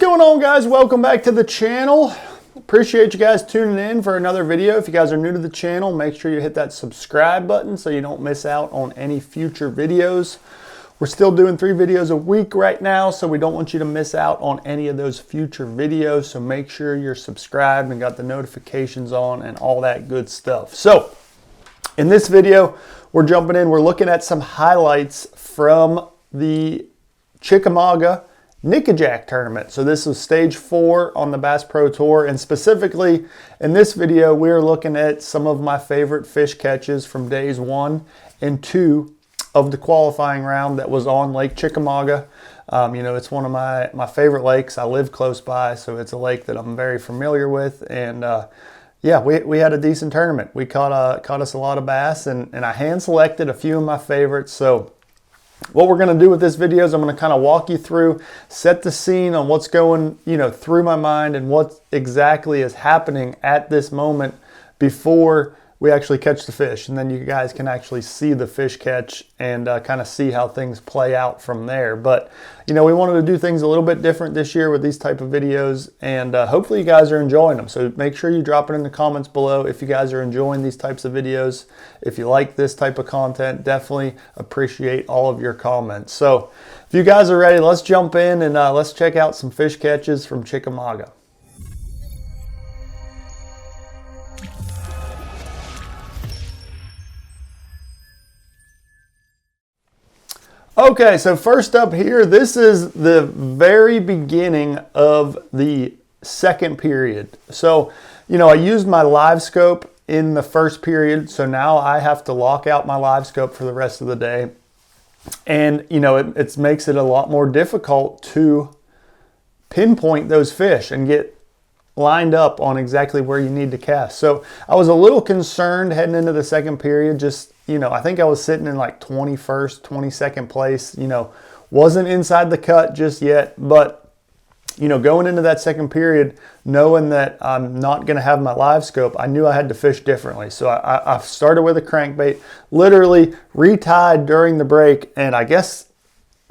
going on, guys? Welcome back to the channel. Appreciate you guys tuning in for another video. If you guys are new to the channel, make sure you hit that subscribe button so you don't miss out on any future videos. We're still doing 3 videos a week right now, so we don't want you to miss out on any of those future videos. So make sure you're subscribed and got the notifications on and all that good stuff. So in this video, we're jumping in. We're looking at some highlights from the Chickamauga Nickajack tournament. So this is stage 4 on the Bass Pro Tour, and specifically in this video we're looking at some of my favorite fish catches from days 1 and 2 of the qualifying round that was on Lake Chickamauga. You know, it's one of my favorite lakes. I live close by, so it's a lake that I'm very familiar with, and yeah, we had a decent tournament. We caught us a lot of bass, and I hand selected a few of my favorites. So what we're going to do with this video is I'm going to kind of walk you through, set the scene on what's going, you know, through my mind and what exactly is happening at this moment before we actually catch the fish. And then you guys can actually see the fish catch and kind of see how things play out from there. But, you know, we wanted to do things a little bit different this year with these type of videos, and hopefully you guys are enjoying them. So make sure you drop it in the comments below if you guys are enjoying these types of videos. If you like this type of content, definitely appreciate all of your comments. So if you guys are ready, let's jump in and let's check out some fish catches from Chickamauga. Okay, so first up here, this is the very beginning of the second period. So, you know, I used my live scope in the first period, so now I have to lock out my live scope for the rest of the day. And, you know, it makes it a lot more difficult to pinpoint those fish and get lined up on exactly where you need to cast. So I was a little concerned heading into the second period. Just, you know, I think I was sitting in like 21st, 22nd place, you know, wasn't inside the cut just yet. But, you know, going into that second period, knowing that I'm not going to have my live scope, I knew I had to fish differently. So I started with a crankbait, literally retied during the break, and I guess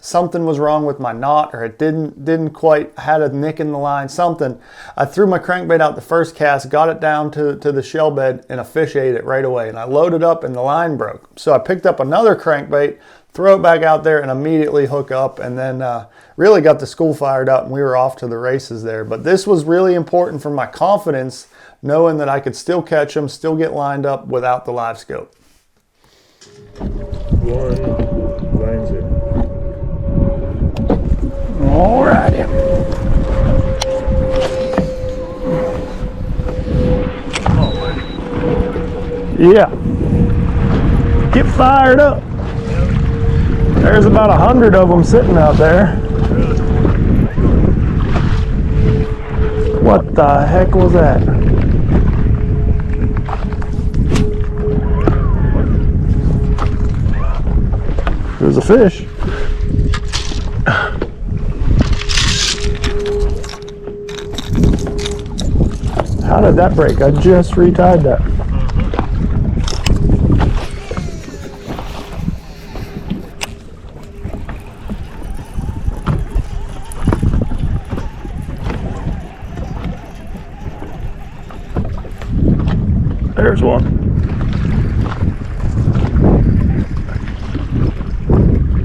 something was wrong with my knot, or it didn't quite, had a nick in the line, something. I threw my crankbait out the first cast, got it down to the shell bed, and a fish ate it right away. And I loaded up and the line broke. So I picked up another crankbait, throw it back out there, and immediately hook up, and then really got the school fired up, and we were off to the races there. But this was really important for my confidence, knowing that I could still catch them, still get lined up without the live scope. Alrighty. Yeah. Get fired up. There's about 100 of them sitting out there. What the heck was that? There's a fish. How did that break? I just retied that. There's one.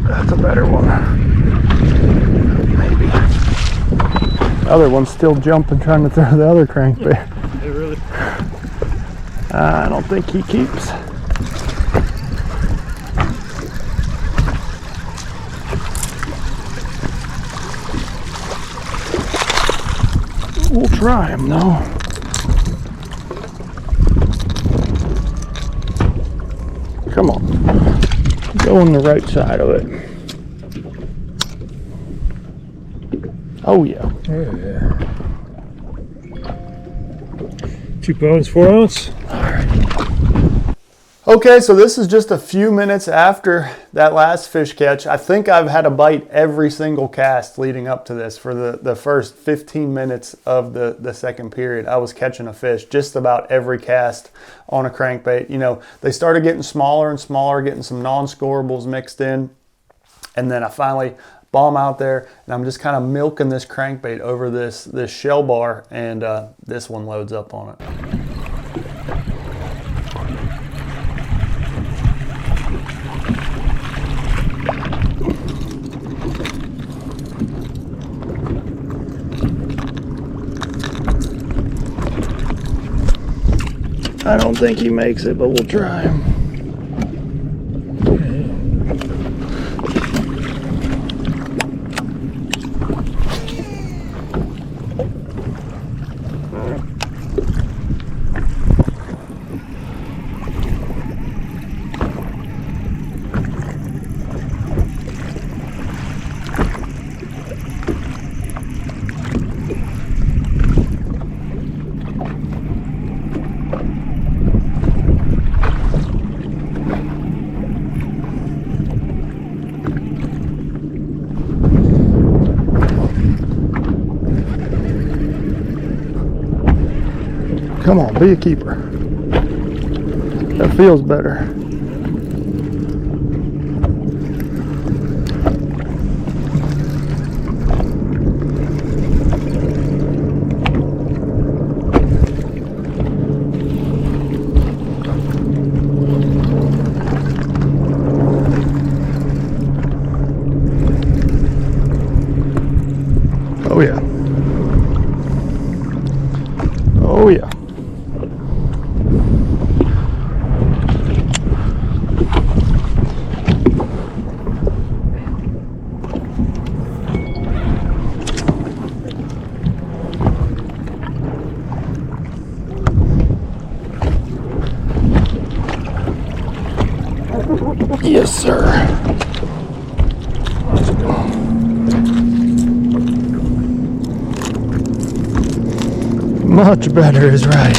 That's a better one. Maybe. The other one's still jumping, trying to throw the other crankbait. Really? I don't think he keeps. We'll try him though. Come on. Go on the right side of it. Oh yeah. Yeah. 2 pounds, 4 ounce. All right. Okay, so this is just a few minutes after that last fish catch. I think I've had a bite every single cast leading up to this. For the first 15 minutes of the second period, I was catching a fish just about every cast on a crankbait. You know, they started getting smaller and smaller, getting some non-scorables mixed in. And then I finally bomb out there, and I'm just kind of milking this crankbait over this shell bar, and this one loads up on it. I don't think he makes it, but we'll try him. Come on, be a keeper. That feels better. Oh yeah. Oh yeah. Yes, sir. Much better is right.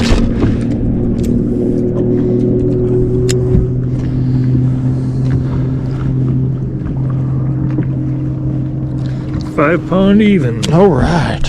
£5 even. All right.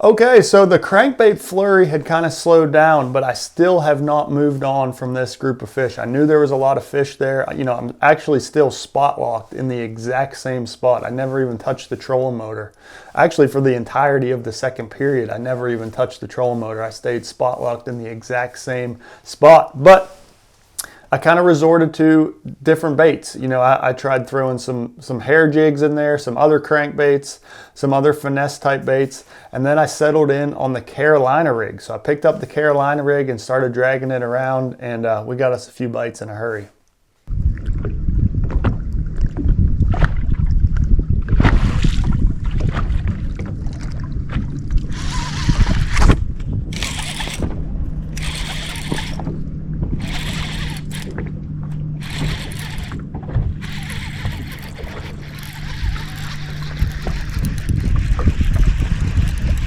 Okay, so the crankbait flurry had kind of slowed down, but I still have not moved on from this group of fish. I knew there was a lot of fish there. You know, I'm actually still spot locked in the exact same spot. I never even touched the trolling motor. Actually, for the entirety of the second period, I never even touched the trolling motor. I stayed spot locked in the exact same spot. But I kind of resorted to different baits. You know, I tried throwing some hair jigs in there, some other crankbaits, some other finesse type baits, and then I settled in on the Carolina rig. So I picked up the Carolina rig and started dragging it around, and we got us a few bites in a hurry.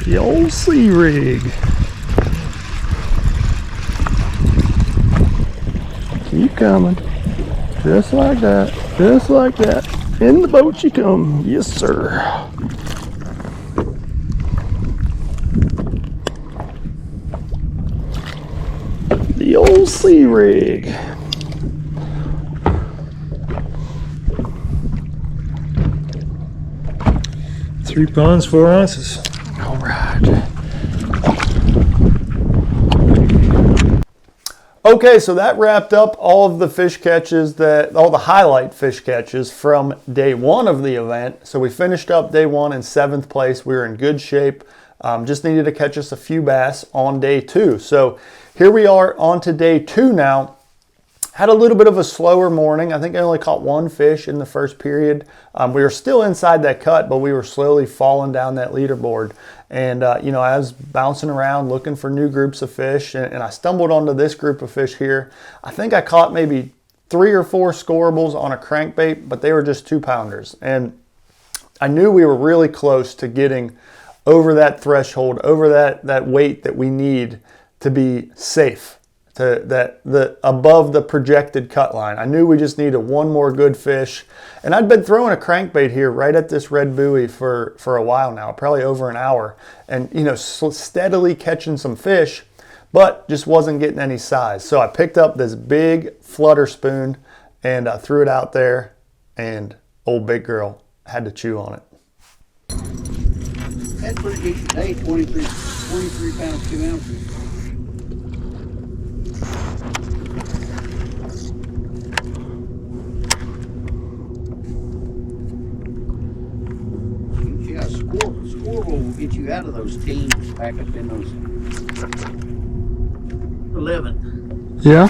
The old sea rig. Keep coming. Just like that. Just like that. In the boat you come. Yes, sir. The old sea rig. £3, 4 ounces. All right. Okay, so that wrapped up all of the fish catches, all the highlight fish catches from day one of the event. So we finished up day one in 7th place. We were in good shape. Just needed to catch us a few bass on day 2. So here we are on to day 2 now. Had a little bit of a slower morning. I think I only caught 1 fish in the first period. We were still inside that cut, but we were slowly falling down that leaderboard. And, you know, I was bouncing around looking for new groups of fish, and I stumbled onto this group of fish here. I think I caught maybe 3 or 4 scorables on a crankbait, but they were just 2-pounders. And I knew we were really close to getting over that threshold, over that weight that we need to be safe. Above the projected cut line. I knew we just needed 1 more good fish, and I'd been throwing a crankbait here right at this red buoy for a while now, probably over an hour, and you know, steadily catching some fish, but just wasn't getting any size. So I picked up this big flutter spoon and I threw it out there, and old big girl had to chew on it. That's pretty decent day, 23 pounds, 2 ounces. Yeah, squirrel will get you out of those teams back up in those 11. Yeah.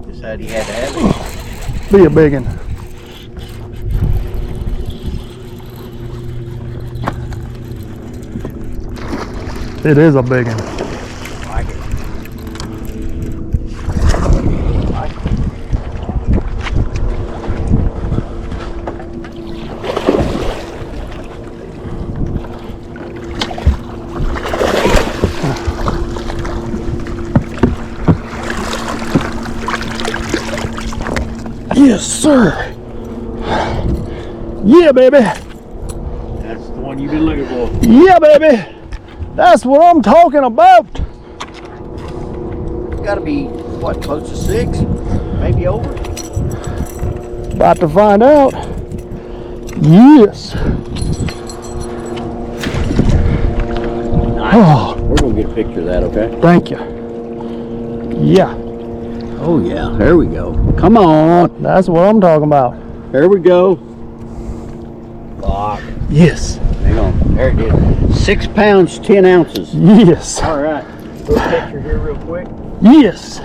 Decided he had to have it. Be a big one. It is a big one. Like it. Like it. Yes, sir. Yeah, baby. That's the one you've been looking for. Yeah, baby. That's what I'm talking about. It's got to be, what, close to 6? Maybe over? About to find out. Yes. Nice. Oh, We're going to get a picture of that, okay? thank you. Yeah, Oh, yeah. There we go. Come on. that's what I'm talking about. There we go. Lock. Yes. Hang on. There it is. 6 pounds, 10 ounces. Yes. All right. Little picture here real quick. Yes.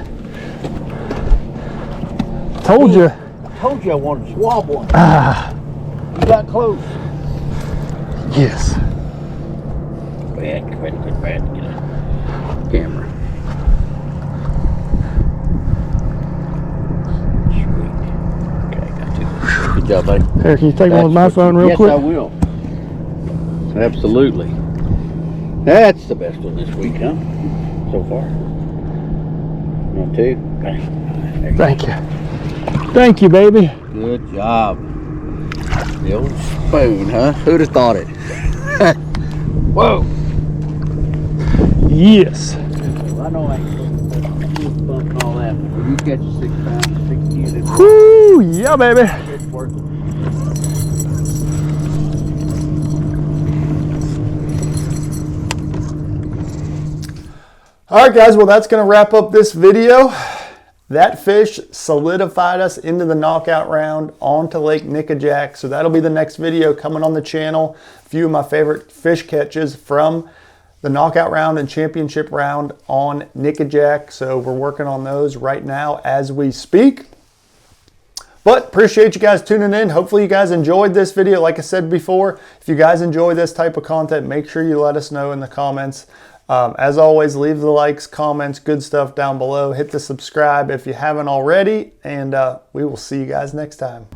Told you. I told you I wanted to swab one. Ah, You got close. yes. Go ahead. Get a camera. Sweet. Okay, got you. Good job, buddy. Here, can you take one with my phone real quick? Yes, I will. Absolutely. That's the best one this week, huh? So far. One, two. Okay. There you go. Thank you. Thank you, baby. Good job. The old spoon, huh? Who'd have thought it? Whoa. Yes. Well, I know I ain't bump and all that. When you catch a 6 pound, 16, it's Woo, yeah, baby. worth it. All right, guys, well, that's going to wrap up this video. That fish solidified us into the knockout round onto Lake Nickajack. So that'll be the next video coming on the channel. A few of my favorite fish catches from the knockout round and championship round on Nickajack. So we're working on those right now as we speak. But appreciate you guys tuning in. Hopefully you guys enjoyed this video. Like I said before, if you guys enjoy this type of content, make sure you let us know in the comments. As always, leave the likes, comments, good stuff down below. Hit the subscribe if you haven't already, and we will see you guys next time.